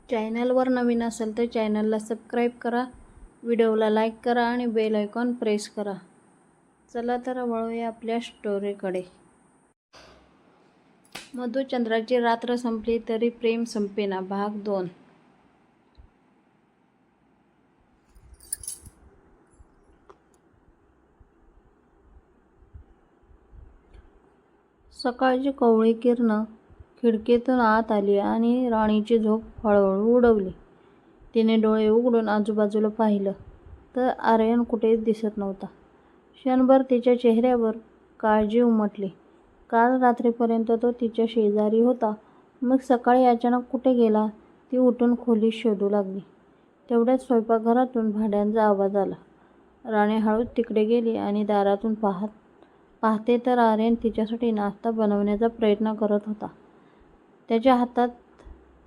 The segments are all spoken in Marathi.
चॅनलवर नवीन असेल तर चॅनलला सबस्क्राईब करा, व्हिडिओला लाईक करा आणि बेल आयकॉन प्रेस करा. चला तर वळूया आपल्या स्टोरीकडे. मधुचंद्राची रात्र संपली तरी प्रेम संपेना भाग 2. सकाळची कोवळी किरणं खिडकीतून आत आली आणि राणीची झोप हळूहळू उडवली. तिने डोळे उघडून आजूबाजूला पाहिलं तर आर्यन कुठेच दिसत नव्हता. क्षणभर तिच्या चेहऱ्यावर काळजी उमटली. काल रात्रीपर्यंत तो तिच्या शेजारी होता, मग सकाळी अचानक कुठे गेला? ती उठून खोलीत शोधू लागली. तेवढ्यात स्वयंपाकघरातून भांड्यांचा आवाज आला. राणी हळूच तिकडे गेली आणि दारातून पाहते तर आर्यन तिच्यासाठी नाश्ता बनवण्याचा प्रयत्न करत होता. त्याच्या हातात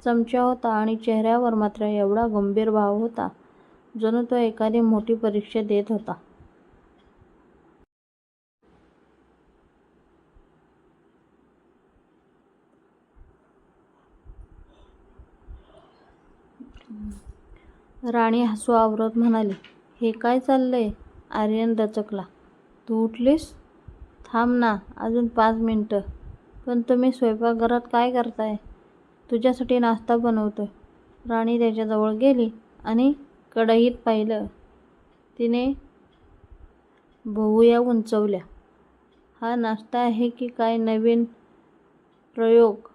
चमचा होता आणि चेहऱ्यावर मात्र एवढा गंभीर भाव होता, जणू तो एखादी मोठी परीक्षा देत होता. राणी हसू आवरत म्हणाली, हे काय चाललंय? आर्यन दचकला. तू उठलीस? थांब ना, अजून 5 मिनिटं. पण तुम्ही स्वयंपाकघरात काय करताय? तुझ्यासाठी नाश्ता बनवतोय. राणी त्याच्याजवळ गेली आणि कढईत पाहिलं. तिने बहुया उंचवल्या. हा नाश्ता आहे की काय नवीन प्रयोग?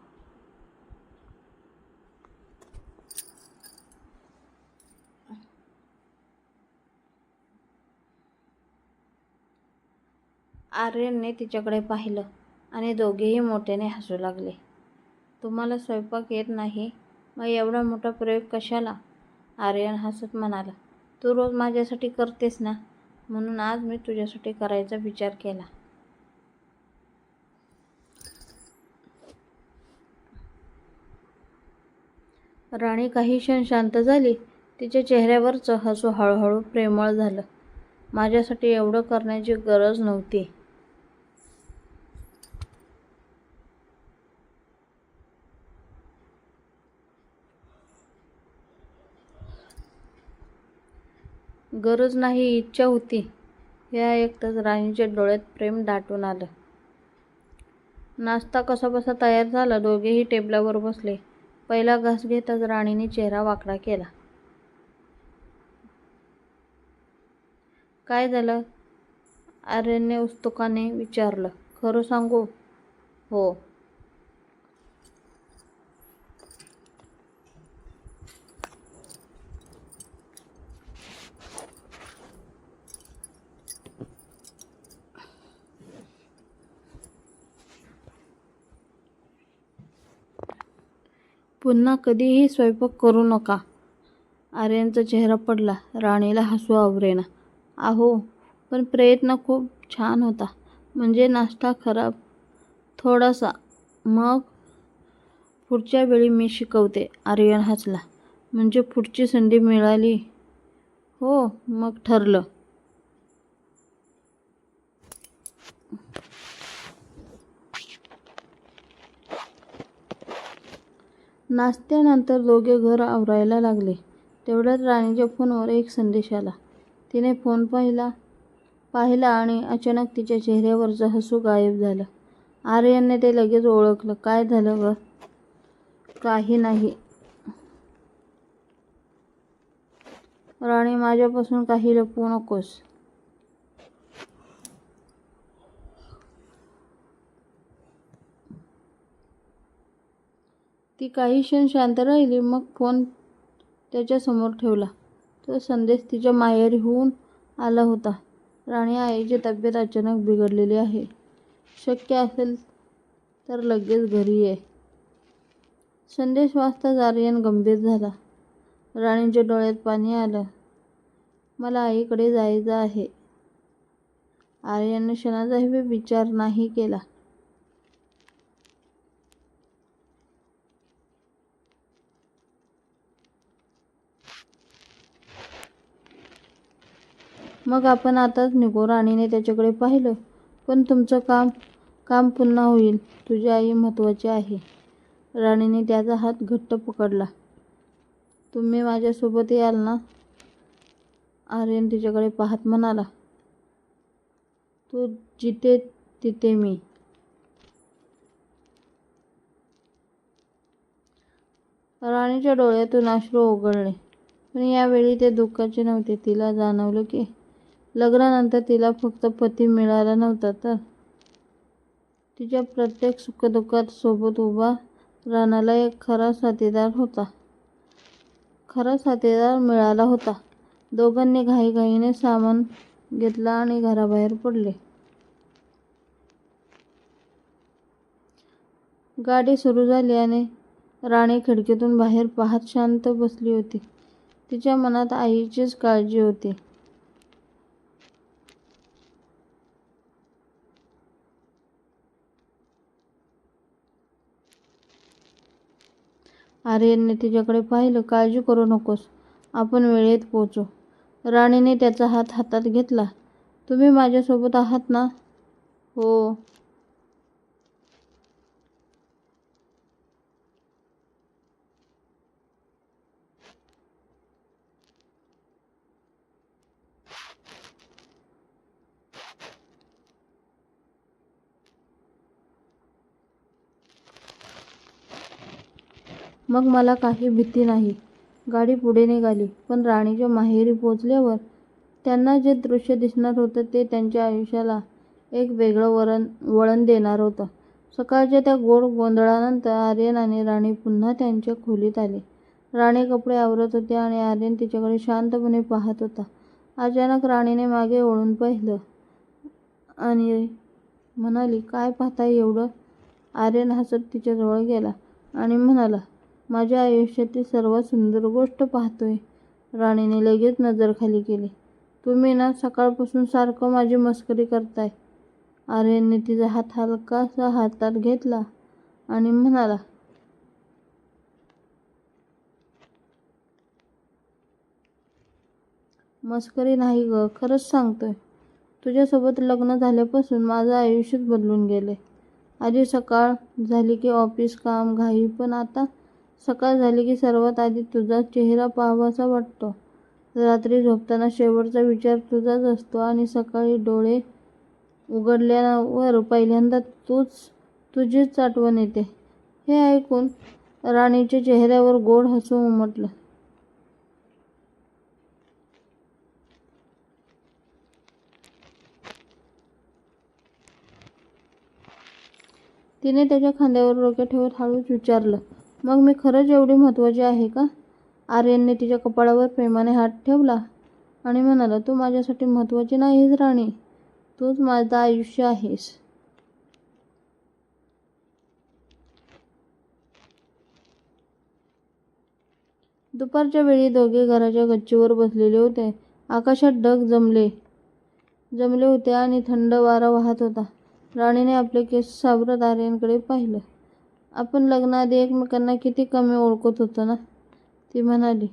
आर्यनने तिच्याकडे पाहिलं आणि दोघेही मोठ्याने हसू लागले. तुम्हाला स्वयंपाक येत नाही, मग एवढा मोठा प्रयोग कशाला? आर्यन हसत म्हणाला, तू रोज माझ्यासाठी करतेस ना, म्हणून आज मी तुझ्यासाठी करायचा विचार केला. राणी काही क्षण शांत झाली. तिच्या चेहऱ्यावरचं हसू हळूहळू प्रेमळ झालं. माझ्यासाठी एवढं करण्याची गरज नव्हती. गरज नाही, इच्छा होती. हे ऐकताच राणीच्या डोळ्यात प्रेम दाटून आलं. नाश्ता कसाबसा तयार झाला. दोघेही टेबलावर बसले. पहिला घास घेताच राणीने चेहरा वाकडा केला. काय झालं? आर्यनने उत्सुकतेने विचारलं. खरं सांगू? हो. पुन्हा कधीही स्वयंपाक करू नका. आर्यनचा चेहरा पडला. राणीला हसू आवरेना. अहो, पण प्रयत्न खूप छान होता. म्हणजे नाश्ता खराब थोडासा. मग पुढच्या वेळी मी शिकवते. आर्यन हसला. म्हणजे पुढची संधी मिळाली? हो, मग ठरलं. नाश्त्यानंतर दोघे घर आवरायला लागले. तेवढ्यात राणीच्या फोनवर एक संदेश आला. तिने फोन पाहिला आणि अचानक तिच्या चेहऱ्यावरचं हसू गायब झालं. आर्यनने ते लगेच ओळखलं. काय झालं ग? काही नाही. राणी, माझ्यापासून काही लपवू नकोस. ती काही क्षण शांत राहिली, मग फोन त्याच्यासमोर ठेवला. तो संदेश तिच्या माहेरहून आला होता. राणी, आईची तब्येत अचानक बिघडलेली आहे. शक्य असेल तर लगेच घरी ये. संदेश वाचताच आर्यन गंभीर झाला. राणीच्या डोळ्यात पाणी आलं. मला आईकडे जायचं आहे. आर्यनने क्षणाचाही विचार नाही केला. मग आपण आताच निघू. राणीने त्याच्याकडे पाहिलं. पण तुमचं काम पुन्हा होईल. तुझी आई महत्त्वाची आहे. राणीने त्याचा हात घट्ट पकडला. तुम्ही माझ्यासोबत याल ना? आर्यन तिच्याकडे पाहत म्हणाला. तू जिथे तिथे मी. राणीच्या डोळ्यातून अश्रू ओघळले, पण यावेळी ते दुःखाचे नव्हते. तिला जाणवलं की लग्नानंतर तिला फक्त पती मिळाला नव्हता, तर तिच्या प्रत्येक सुखदुःखात सोबत उभा राहणारा एक खरा साथीदार मिळाला होता. दोघांनी घाईघाईने सामान घेतलं आणि घराबाहेर पडले. गाडी सुरू झाली आणि राणी खिडकीतून बाहेर पाहत शांत बसली होती. तिच्या मनात आईचीच काळजी होती. आर्यनने तिच्याकडे पाहिलं. काळजी करू नकोस, आपण वेळेत पोहोचू. राणीने त्याचा हात हातात घेतला. तुम्ही माझ्यासोबत आहात ना? हो. मग मला काही भीती नाही. गाडी पुढे निघाली. पण राणीच्या माहेरी पोचल्यावर त्यांना जे दृश्य दिसणार होतं ते त्यांच्या आयुष्याला एक वेगळं वळण देणार होतं. सकाळच्या त्या गोड गोंधळानंतर आर्यन आणि राणी पुन्हा त्यांच्या खोलीत आले. राणी कपडे आवरत होती आणि आर्यन तिच्याकडे शांतपणे पाहत होता. अचानक राणीने मागे वळून पाहिलं आणि म्हणाली, काय पाहताय एवढं? आर्यन हसत तिच्याजवळ गेला आणि म्हणाला, माझ्या आयुष्यातील सर्वात सुंदर गोष्ट पाहतोय. राणीने लगेच नजर खाली केली. तुम्ही ना सकाळपासून सारखं माझी मस्करी करताय. आर्यनने तिचा हात हलकासा हातात घेतला आणि म्हणाला, मस्करी नाही ग, खरंच सांगतोय. तुझ्यासोबत लग्न झाल्यापासून माझं आयुष्यच बदलून गेलंय. आधी सकाळ झाली की ऑफिस काम घाई, पण आता सकाळ झाली की सर्वात आधी तुझा चेहरा पाहावासा वाटतो. रात्री झोपताना शेवटचा विचार तुझाच असतो आणि सकाळी डोळे उघडल्यावर पहिल्यांदा तुझीच आठवण येते. हे ऐकून राणीच्या चेहऱ्यावर गोड हसू उमटलं. तिने त्याच्या खांद्यावर डोके ठेवत हळूच विचारलं, मग मी खरंच एवढी महत्त्वाची आहे का? आर्यनने तिच्या कपाळावर प्रेमाने हात ठेवला आणि म्हणाला, तू माझ्यासाठी महत्त्वाची नाहीस राणी, तूच माझं आयुष्य आहेस. दुपारच्या वेळी दोघे घराच्या गच्चीवर बसलेले होते. आकाशात ढग जमले होते आणि थंड वारा वाहत होता. राणीने आपले केस सावरत आर्यनकडे पाहिलं. आपण लग्नाआधी एकमेकांना किती कमी ओळखत होतो ना, ती म्हणाली.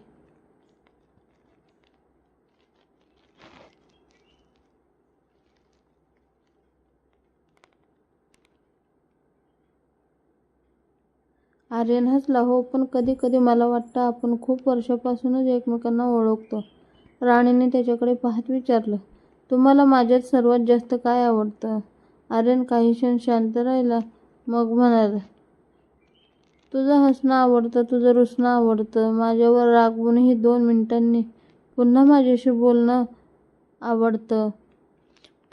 आर्यन हसला. हो, पण कधी कधी मला वाटतं आपण खूप वर्षापासूनच एकमेकांना ओळखतो. राणीने त्याच्याकडे पाहत विचारलं, तुम्हाला माझ्यात सर्वात जास्त काय आवडतं? आर्यन काही क्षण शांत राहिला, मग म्हणाला, तुझं हसणं आवडतं, तुझं रुसणं आवडतं, माझ्यावर रागवूनही 2 मिनिटांनी पुन्हा माझ्याशी बोलणं आवडतं,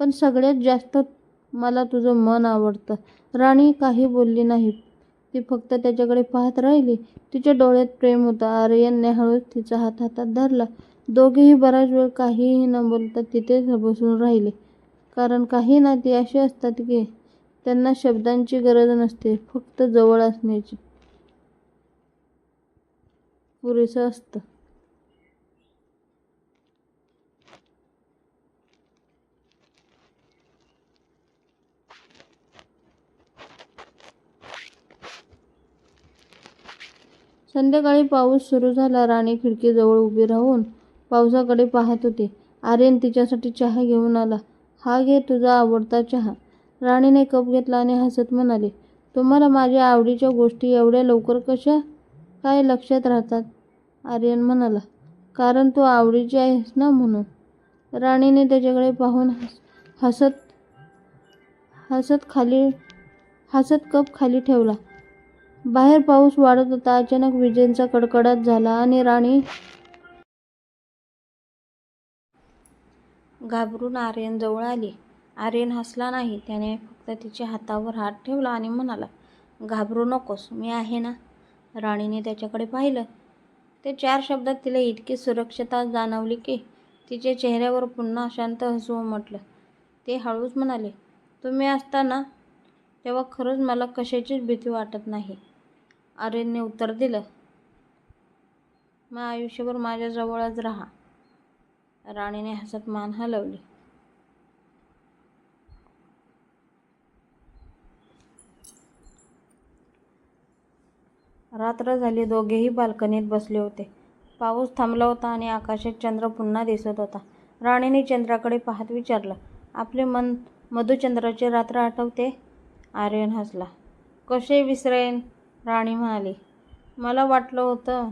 पण सगळ्यात जास्त मला तुझं मन आवडतं. राणी काही बोलली नाही. ती फक्त त्याच्याकडे पाहत राहिली. तिच्या डोळ्यात प्रेम होतं. आर्यनने हळूच तिचा हात हातात धरला. दोघेही बराच वेळ काहीही न बोलता तिथेच बसून राहिले. कारण काही नाती अशी असतात की त्यांना शब्दांची गरज नसते, फक्त जवळ असण्याची पुरेसं असतं. संध्याकाळी पाऊस सुरू झाला. राणी खिडकीजवळ उभी राहून पावसाकडे पाहत होती. आर्यन तिच्यासाठी चहा घेऊन आला. हा घे तुझा आवडता चहा. राणीने कप घेतला आणि हसत म्हणाली, तुम्हाला माझ्या आवडीच्या गोष्टी एवढ्या लवकर कशा काय लक्षात राहतात? आर्यन म्हणाला. कारण तू आवडीची आहेस ना म्हणून. राणीने त्याच्याकडे पाहून हसत हसत कप खाली ठेवला. बाहेर पाऊस वाढत होता. अचानक विजेंचा कडकडाट झाला आणि राणी घाबरून आर्यन जवळ आली. आर्यन हसला नाही. त्याने फक्त तिच्या हातावर हात ठेवला आणि म्हणाला, घाबरू नकोस, मी आहे ना. राणीने त्याच्याकडे पाहिलं. ते 4 शब्दात तिला इतकी सुरक्षितता जाणवली की तिच्या चेहऱ्यावर पुन्हा शांत हसू उमटलं. ते हळूच म्हणाले, तुम्ही असता ना तेव्हा खरंच मला कशाचीच भीती वाटत नाही. आर्यनने उत्तर दिलं, मग आयुष्यभर माझ्या जवळच राहा. राणीने हसत मान हलवली. रात्र झाली. दोघेही बाल्कनीत बसले होते. पाऊस थांबला होता आणि आकाशात चंद्र पुन्हा दिसत होता. राणीने चंद्राकडे पाहत विचारलं, आपले मधुचंद्राची रात्र आठवते? आर्यन हसला. कसे विसरेन? राणी म्हणाली. मला वाटलं होतं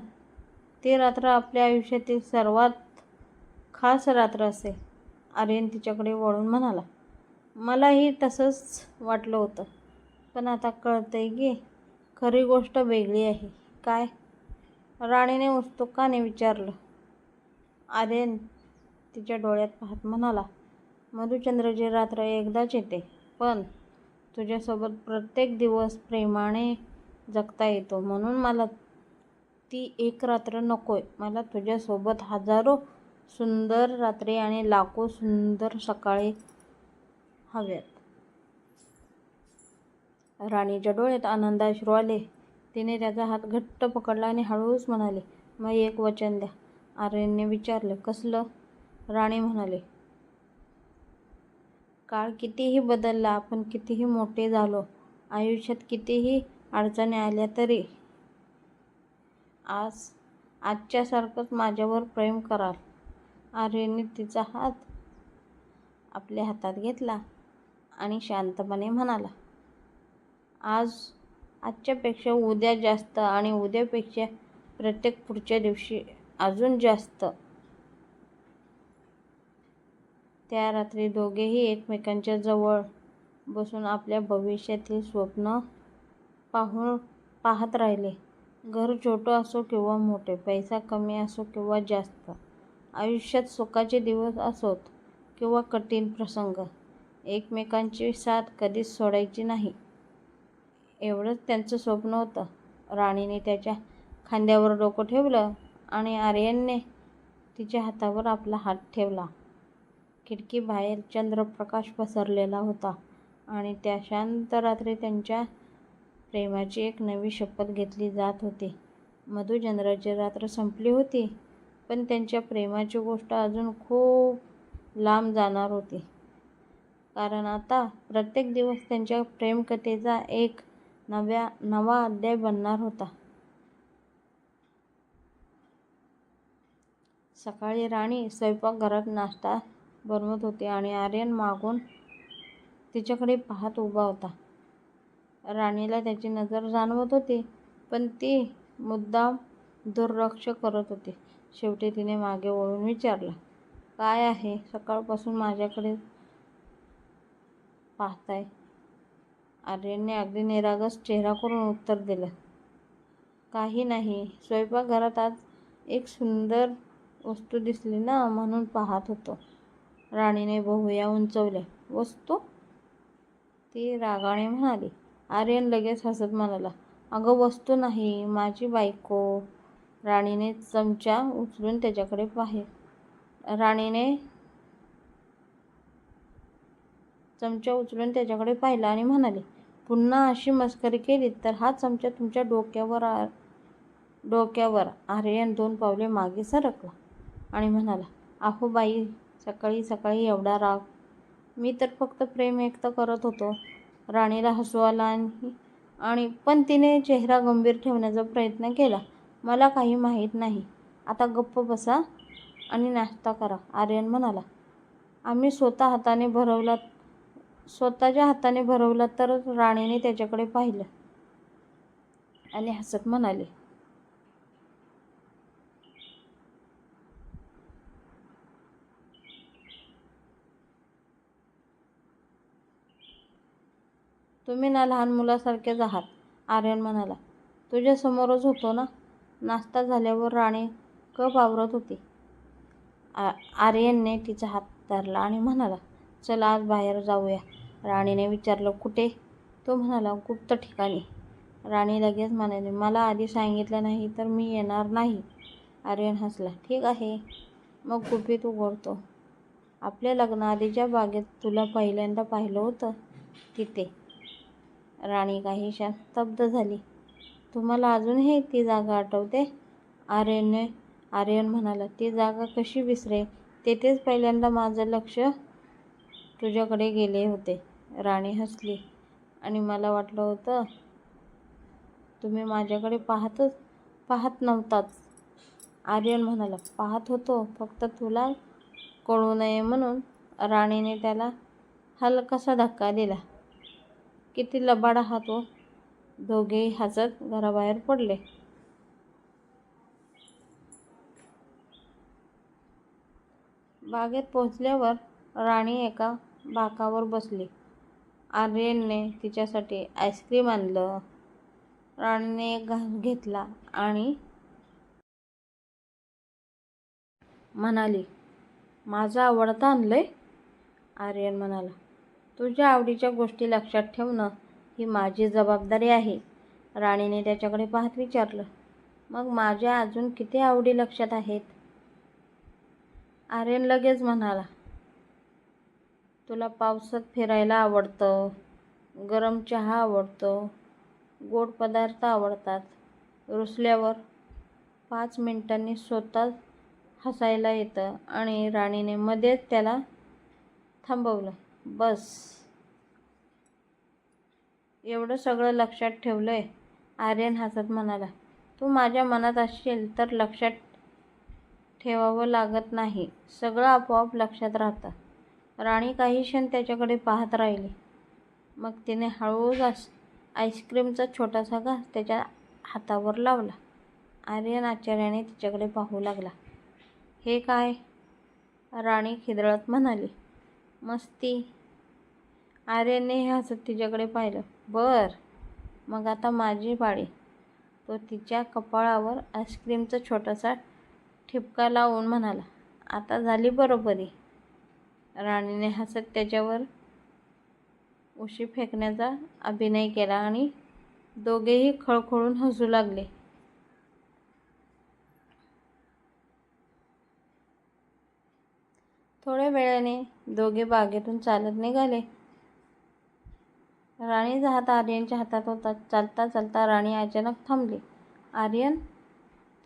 ती रात्र आपल्या आयुष्यातील सर्वात खास रात्र असेल. आर्यन तिच्याकडे वळून म्हणाला, मलाही तसंच वाटलं होतं. पण आता कळतंय की खरी गोष्ट वेगळी आहे. काय? राणीने उत्सुकतेने विचारलं. आर्यन तिच्या डोळ्यात पाहत म्हणाला, मधुचंद्राची रात्र एकदाच येते, पण तुझ्यासोबत प्रत्येक दिवस प्रेमाने जगता येतो. म्हणून मला ती एक रात्र नकोय. मला तुझ्यासोबत हजारो सुंदर रात्री आणि लाखो सुंदर सकाळी हव्यात. राणीच्या डोळ्यात आनंदाश्रू आले. तिने त्याचा हात घट्ट पकडला आणि हळूच म्हणाली, मग एक वचन द्या. आर्यनने विचारलं, कसलं? राणी म्हणाली, काळ कितीही बदलला, आपण कितीही मोठे झालो, आयुष्यात कितीही अडचणी आल्या तरी आजच्यासारखंच माझ्यावर प्रेम कराल. आर्यनने तिचा हात आपल्या हातात घेतला आणि शांतपणे म्हणाला, आजच्यापेक्षा उद्या जास्त आणि उद्यापेक्षा प्रत्येक पुढच्या दिवशी अजून जास्त. त्या रात्री दोघेही एकमेकांच्या जवळ बसून आपल्या भविष्यातील स्वप्न पाहत राहिले. घर छोटं असो किंवा मोठे, पैसा कमी असो किंवा जास्त, आयुष्यात सुखाचे दिवस असोत किंवा कठीण प्रसंग, एकमेकांची साथ कधीच सोडायची नाही, एवढंच त्यांचं स्वप्न होतं. राणीने त्याच्या खांद्यावर डोकं ठेवलं आणि आर्यनने तिच्या हातावर आपला हात ठेवला. खिडकीबाहेर चंद्रप्रकाश पसरलेला होता आणि त्या शांत रात्री त्यांच्या प्रेमाची एक नवी शपथ घेतली जात होती. मधुचंद्राची रात्र संपली होती, पण त्यांच्या प्रेमाची गोष्ट अजून खूप लांब जाणार होती. कारण आता प्रत्येक दिवस त्यांच्या प्रेमकथेचा एक नवा अध्याय बनणार होता. सकाळी राणी स्वयंपाकघरात नाश्ता बनवत होती आणि आर्यन मागून तिच्याकडे पाहत उभा होता. राणीला त्याची नजर जाणवत होती, पण ती मुद्दाम दुर्लक्ष करत होती. शेवटी तिने मागे वळून विचारलं, काय आहे? सकाळपासून माझ्याकडेच पाहताय? आर्यनने अगदी निरागस चेहरा करून उत्तर दिलं, काही नाही. स्वयंपाकघरात आज एक सुंदर वस्तू दिसली ना, म्हणून पाहत होतो. राणीने भुवया उंचावल्या. वस्तू? ती रागाने म्हणाली. आर्यन लगेच हसत म्हणाला, अगं वस्तू नाही, माझी बायको. राणीने चमचा उचलून त्याच्याकडे पाहिलं आणि म्हणाली, पुन्हा अशी मस्करी केलीत तर हा चमचा तुमच्या डोक्यावर. आर्यन 2 पावले मागे सरकला आणि म्हणाला, अहो बाई, सकाळी सकाळी एवढा राग? मी तर फक्त प्रेम व्यक्त करत होतो. राणीला हसू आलं पण तिने चेहरा गंभीर ठेवण्याचा प्रयत्न केला. मला काही माहीत नाही. आता गप्प बसा आणि नाश्ता करा. आर्यन म्हणाला. आम्ही स्वतःच्या हाताने भरवला तर? राणीने त्याच्याकडे पाहिलं आणि हसत म्हणाली, तुम्ही ना लहान मुलासारखेच आहात, आर्यन म्हणाला. तुझ्यासमोरच होतो ना. नाश्ता झाल्यावर राणी कप आवरत होती. आर्यनने तिचा हात धरला आणि म्हणाला, चला आज बाहेर जाऊया. राणीने विचारलं, कुठे? तो म्हणाला, गुप्त ठिकाणी. राणी लगेच म्हणाली, मला आधी सांगितलं नाही तर मी येणार नाही. आर्यन हसला, ठीक आहे, मग गुपित उघडतो. आपल्या लग्नाआधीच्या बागेत तुला पहिल्यांदा पाहिलं होतं तिथे. राणी काही क्षण स्तब्ध झाली. तुम्हाला अजूनही ती जागा आठवते? आर्यन म्हणाला, ती जागा कशी विसरेल? तेथेच पहिल्यांदा माझं लक्ष तुझ्याकडे गेले होते. राणी हसली, आणि मला वाटलं होतं तुम्ही माझ्याकडे पाहत नव्हताच. आर्यन म्हणाला, पाहत होतो, फक्त तुला कळू नये म्हणून. राणीने त्याला हलकासा धक्का दिला. किती लबाड आहात हो. दोघेही हसत घराबाहेर पडले. बागेत पोहोचल्यावर राणी एका बाकावर बसली. आर्यनने तिच्यासाठी आईस्क्रीम आणलं. राणीने एक घास घेतला आणि म्हणाली, माझं आवडतं आणलंय? आर्यन म्हणाला, तुझ्या आवडीच्या गोष्टी लक्षात ठेवणं ही माझी जबाबदारी आहे. राणीने त्याच्याकडे पाहत विचारलं, मग माझ्या अजून किती आवडी लक्षात आहेत? आर्यन लगेच म्हणाला, तुला पावसात फिरायला आवडतं, गरम चहा आवडतो, गोड पदार्थ आवडतात, रुसल्यावर 5 मिनिटांनी स्वतःच हसायला येतं. आणि राणीने मध्येच त्याला थांबवलं. बस, एवढं सगळं लक्षात ठेवलंय? आर्यन हसत म्हणाला, तू माझ्या मनात असशील तर लक्षात ठेवावं लागत नाही, सगळं आपोआप लक्षात राहतं. राणी काही क्षण त्याच्याकडे पाहत राहिली. मग तिने हळूच आईस्क्रीमचा छोटासा घास त्याच्या हातावर लावला. आर्यन आश्चर्याने तिच्याकडे पाहू लागला. हे काय? राणी खिदळत म्हणाली, मस्ती. आर्यनने हसत तिच्याकडे पाहिलं. बर, मग आता माझी पाळी. तो तिच्या कपाळावर आईस्क्रीमचा छोटासा ठिपका लावून म्हणाला, आता झाली बरोबरी. राणीने हसत त्याच्यावर उशी फेकण्याचा अभिनय केला आणि दोघेही खळखळून हसू लागले. थोड्या वेळाने दोघे बागेतून चालत निघाले. राणीचा हात आर्यनच्या हातात होता. चालता चालता राणी अचानक थांबली. आर्यन,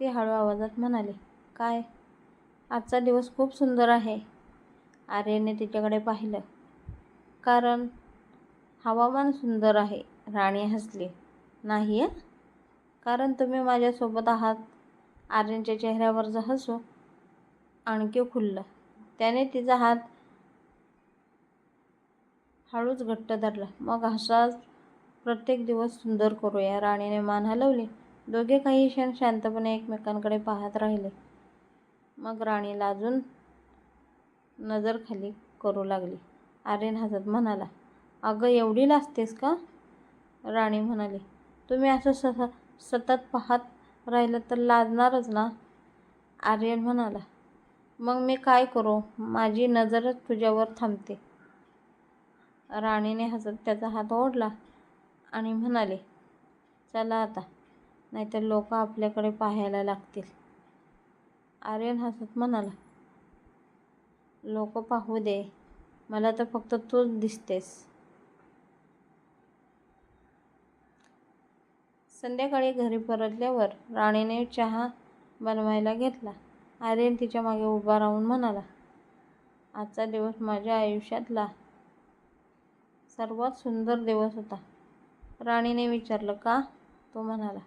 ती हळू आवाजात म्हणाली, काय? आजचा दिवस खूप सुंदर आहे. आर्यनने तिच्याकडे पाहिलं. कारण हवामान सुंदर आहे. राणी हसली. नाही कारण तुम्ही माझ्यासोबत आहात. आर्यनच्या चेहऱ्यावरचं हसू आणखी खुललं. त्याने तिचा हात हळूच घट्ट धरला. मग असाच प्रत्येक दिवस सुंदर करूया. राणीने मान हलवली. दोघे काही क्षण शांतपणे एकमेकांकडे पाहत राहिले. मग राणी लाजून नजर खाली करू लागली. आर्यन हसत म्हणाला, अगं एवढी लाजतेस का? राणी म्हणाली, तुम्ही असं सतत पाहत राहिलं तर लाजणारच ना. आर्यन म्हणाला, मग मी काय करू? माझी नजरच तुझ्यावर थांबते. राणीने हसत त्याचा हात ओढला आणि म्हणाली, चला आता, नाहीतर लोक आपल्याकडे पाहायला लागतील. आर्यन हसत म्हणाला, लोक पाहू दे, मला तर फक्त तूच दिसतेस. संध्याकाळी घरी परतल्यावर राणीने चहा बनवायला घेतला. आर्यन तिच्या मागे उभा राहून म्हणाला, आजचा दिवस माझ्या आयुष्यातला सर्वात सुंदर दिवस होता. राणीने विचारलं, का? तो म्हणाला,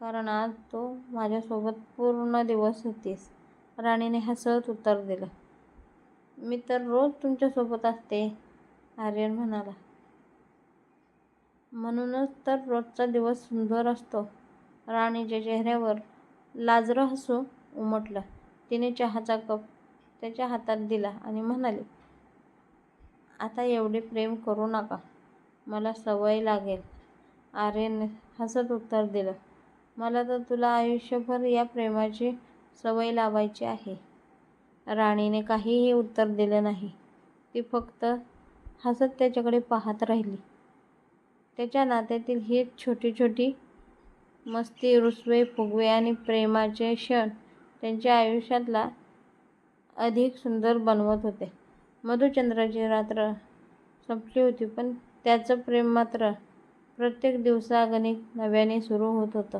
कारण आज तू माझ्यासोबत पूर्ण दिवस होतीस. राणीने हसत उत्तर दिलं, मी तर रोज तुमच्यासोबत असते. आर्यन म्हणाला, म्हणूनच तर रोजचा दिवस सुंदर असतो. राणीच्या चेहऱ्यावर लाजरं हसू उमटलं. तिने चहाचा कप त्याच्या हातात दिला आणि म्हणाली, आता एवढे प्रेम करू नका. मला सवय लागेल, आर्यन हसत उत्तर दिलं. मला तर तुला आयुष्यभर या प्रेमाची सवय लावायची आहे. राणीने काहीही उत्तर दिलं नाही. ती फक्त हसत त्याच्याकडे पाहत राहिली. त्याच्या नात्यातील ही छोटी छोटी मस्ती, रुसवे, फुगवे आणि प्रेमाचे क्षण त्यांच्या आयुष्यातला अधिक सुंदर बनवत होते. मधुचंद्राची रात्र संपली होती, पण त्याचं प्रेम मात्र प्रत्येक दिवसागणिक नव्याने सुरू होत होतं.